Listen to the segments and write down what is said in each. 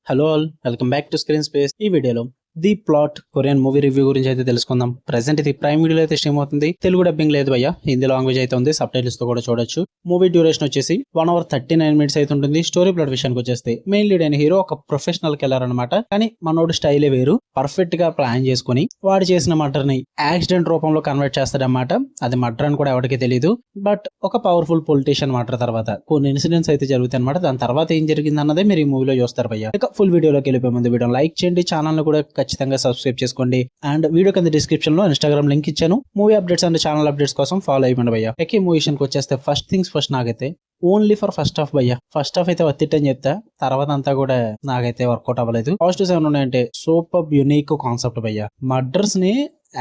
Hello all, welcome back to screen space. ఈ వీడియోలో the plot Korean movie review గురించి అయితే తెలుసుకుందాం. ప్రెసెంట్ ఇది ప్రైమ్ వీడియోలో అయితే స్ట్రీమ్ అవుతుంది. తెలుగు డబ్బింగ్ లేదు భయ్య, హిందీ లాంగ్వేజ్ అయితే ఉంది, సబ్ టైటిల్స్ తో కూడా చూడొచ్చు. మూవీ డ్యూరేషన్ వచ్చేసి 1 hour 39 minutes అయితే ఉంటుంది. స్టోరీ ప్లాట్ విషయానికి వచ్చేస్తే మెయిన్ లీడ్ అయిన హీరో ఒక ప్రొఫెషనల్ కిల్లర్ అనమాట. కానీ మనోడు స్టైలే వేరు. పర్ఫెక్ట్ గా ప్లాన్ చేసుకుని వాడు చేసిన మర్డర్ ని యాక్సిడెంట్ రూపంలో కన్వర్ట్ చేస్తాడన్నమాట. అది మర్డర్ అని కూడా ఎవరికి తెలియదు. బట్ ఒక పవర్ఫుల్ పొలిటీషియన్ మర్డర్ తర్వాత కొన్ని ఇన్సిడెంట్స్ అయితే జరుగుతాయి అనమాట. దాని తర్వాత ఏం జరిగింది అన్నదే మీరు ఈ మూవీలో చూస్తారు భయ్య. ఇక ఫుల్ వీడియోలోకి వెళ్ళిపోయే ముందు వీడియో లైక్ చేయండి, ఛానల్ ను కూడా ఖచ్చితంగా సబ్స్క్రైబ్ చేసుకోండి. అండ్ వీడియో కింద డిస్క్రిప్షన్ లో ఇన్స్టాగ్రామ్ లింక్ ఇచ్చాను. Movie updates and channel updates కోసం ఫాలో అయిపోండి భయ్య. ఈ మూవీ విషయానికి వచ్చేస్తే ఫస్ట్ థింగ్స్ ఫస్ట్, నాకైతే ఓన్లీ ఫర్ ఫస్ట్ హాఫ్ భయ్య. ఫస్ట్ హాఫ్ అయితే వర్తిట్ అని చెప్తా, తర్వాత అంతా కూడా నాకైతే వర్కౌట్ అవ్వలేదు. పాజిటివ్స్ ఏమైనా ఉన్నాయంటే సూపర్ యూనిక్ కాన్సెప్ట్ భయ్య. మర్డర్స్ ని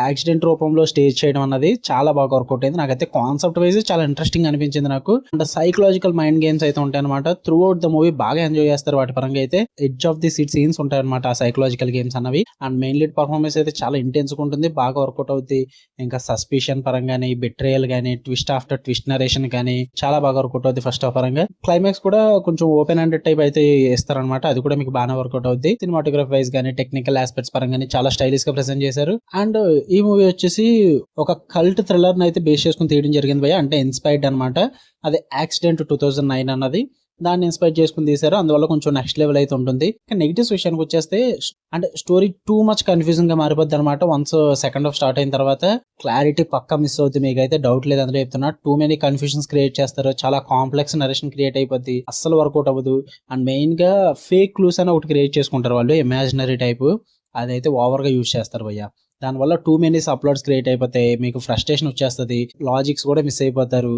యాక్సిడెంట్ రూపంలో స్టేజ్ చేయడం అన్నది చాలా బాగా వర్కౌట్ అయింది. నాకైతే కాన్సెప్ట్ వైజ్ చాలా ఇంట్రెస్టింగ్ అనిపించింది నాకు. అండ్ సైకలాజికల్ మైండ్ గేమ్స్ అయితే ఉంటాయి అనమాట. త్రూ అవుట్ ద మూవీ బాగా ఎంజాయ్ చేస్తారు. వాటి పరంగా అయితే edge of the seat scenes ఉంటాయి అనమాట ఆ సైకలాజికల్ గేమ్స్ అన్నవి. అండ్ మెయిన్ లీడ్ పర్ఫార్మెన్స్ అయితే చాలా ఇంటెన్స్ ఉంటుంది, బాగా వర్కౌట్ అవుతుంది. ఇంకా సస్పిషన్ పరంగాని, బిట్రేయల్ గానీ, ట్విస్ట్ ఆఫ్టర్ ట్విస్ట్ నరేషన్ కానీ చాలా బాగా వర్కౌట్ అవుతుంది. ఫస్ట్ హాఫ్ పరంగా క్లైమాక్స్ కూడా కొంచెం ఓపెన్ హండెడ్ టైప్ అయితే ఇస్తారనమాట. అది కూడా మీకు బాగా వర్కౌట్ అవుతుంది. సినిమాటోగ్రఫీ వైజ్ గానీ, టెక్నికల్ ఆస్పెక్ట్స్ పరంగా చాలా స్టైలిష్ గా ప్రెజెంట్ చేశారు. అండ్ ఈ మూవీ వచ్చేసి ఒక కల్ట్ థ్రిల్లర్ అయితే బేస్ చేసుకుని తీయడం జరిగింది భయ్య. అంటే ఇన్స్పైర్డ్ అనమాట. అది యాక్సిడెంట్ 2009 అన్నది, దాన్ని ఇన్స్పైర్ చేసుకుని తీశారు. అందువల్ల కొంచెం నెక్స్ట్ లెవెల్ అయితే ఉంటుంది. నెగిటివ్స్ విషయానికి వచ్చేస్తే అంటే స్టోరీ టూ మచ్ కన్ఫ్యూజింగ్ గా మారిపోద్ది అనమాట. వన్స్ సెకండ్ హాఫ్ స్టార్ట్ అయిన తర్వాత క్లారిటీ పక్కా మిస్ అవుతుంది. మీకు అయితే డౌట్ లేదు అందులో చెప్తున్నా. టూ మెనీ కన్ఫ్యూజన్స్ క్రియేట్ చేస్తారు. చాలా కాంప్లెక్స్ నరేషన్ క్రియేట్ అయిపోద్ది, అస్సలు వర్కౌట్ అవ్వదు. అండ్ మెయిన్ గా ఫేక్ క్లూస్ అని ఒకటి క్రియేట్ చేసుకుంటారు వాళ్ళు, ఇమాజినరీ టైప్. అదైతే ఓవర్ గా యూజ్ చేస్తారు భయ్య. దానివల్ల టూ మెనీ అప్లోడ్స్ క్రియేట్ అయిపోతాయి, మీకు ఫ్రస్ట్రేషన్ వచ్చేస్తుంది, లాజిక్స్ కూడా మిస్ అయిపోతారు.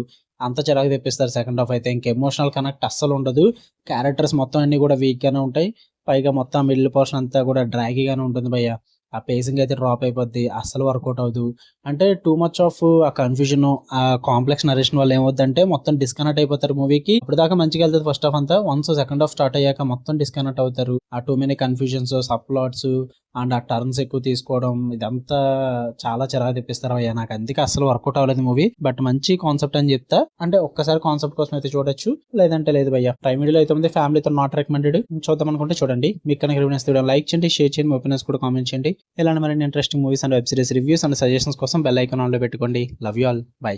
అంత చిరాకు తెప్పిస్తారు సెకండ్ హాఫ్ అయితే. ఇంకా ఎమోషనల్ కనెక్ట్ అస్సలు ఉండదు. క్యారెక్టర్స్ మొత్తం అన్ని కూడా వీక్ గానే ఉంటాయి. పైగా మొత్తం మిడిల్ పోర్షన్ అంతా కూడా డ్రాగీగానే ఉంటుంది భయ్య. ఆ పేసింగ్ అయితే డ్రాప్ అయిపోద్ది, అస్సలు వర్కౌట్ అవ్వదు. అంటే టూ మచ్ ఆఫ్ ఆ కన్ఫ్యూజన్, ఆ కాంప్లెక్స్ నరేషన్ వల్ల ఏమవుతుందంటే మొత్తం డిస్కనెక్ట్ అయిపోతారు మూవీకి. ఇప్పుడు దాకా మంచిగా వెళ్తుంది ఫస్ట్ హాఫ్ అంతా. వన్స్ సెకండ్ హాఫ్ స్టార్ట్ అయ్యాక మొత్తం డిస్కనెక్ట్ అవుతారు. ఆ too many confusions, subplots and ఆ టర్న్స్ ఎక్కువ తీసుకోవడం, ఇదంతా చాలా చిరాకు తెప్పిస్తారు అయ్యా. నాకు అందుకే అసలు వర్కౌట్ అవ్వలేదు మూవీ. బట్ మంచి కాన్సెప్ట్ అని చెప్తా. అంటే ఒక్కసారి కాన్సెప్ట్ కోసం అయితే చూడొచ్చు, లేదంటే లేదు భయ్య. ప్రైమ్ వీడియోలో అయితే ఉంది, ఫ్యామిలీతో నాట్ రికమెండెడ్. చూద్దాం అనుకుంటే చూడండి. మీకు కనుక వీడియో లైక్ చేయండి, షేర్ చేయండి, మీ ఒపీనియన్స్ కూడా కామెంట్ చేయండి. ఇలాంటి మరిన్ని interesting movies and web series reviews and suggestions కోసం బెల్ ఐకాన్ ఆన్ లో పెట్టుకోండి. Love you all, by.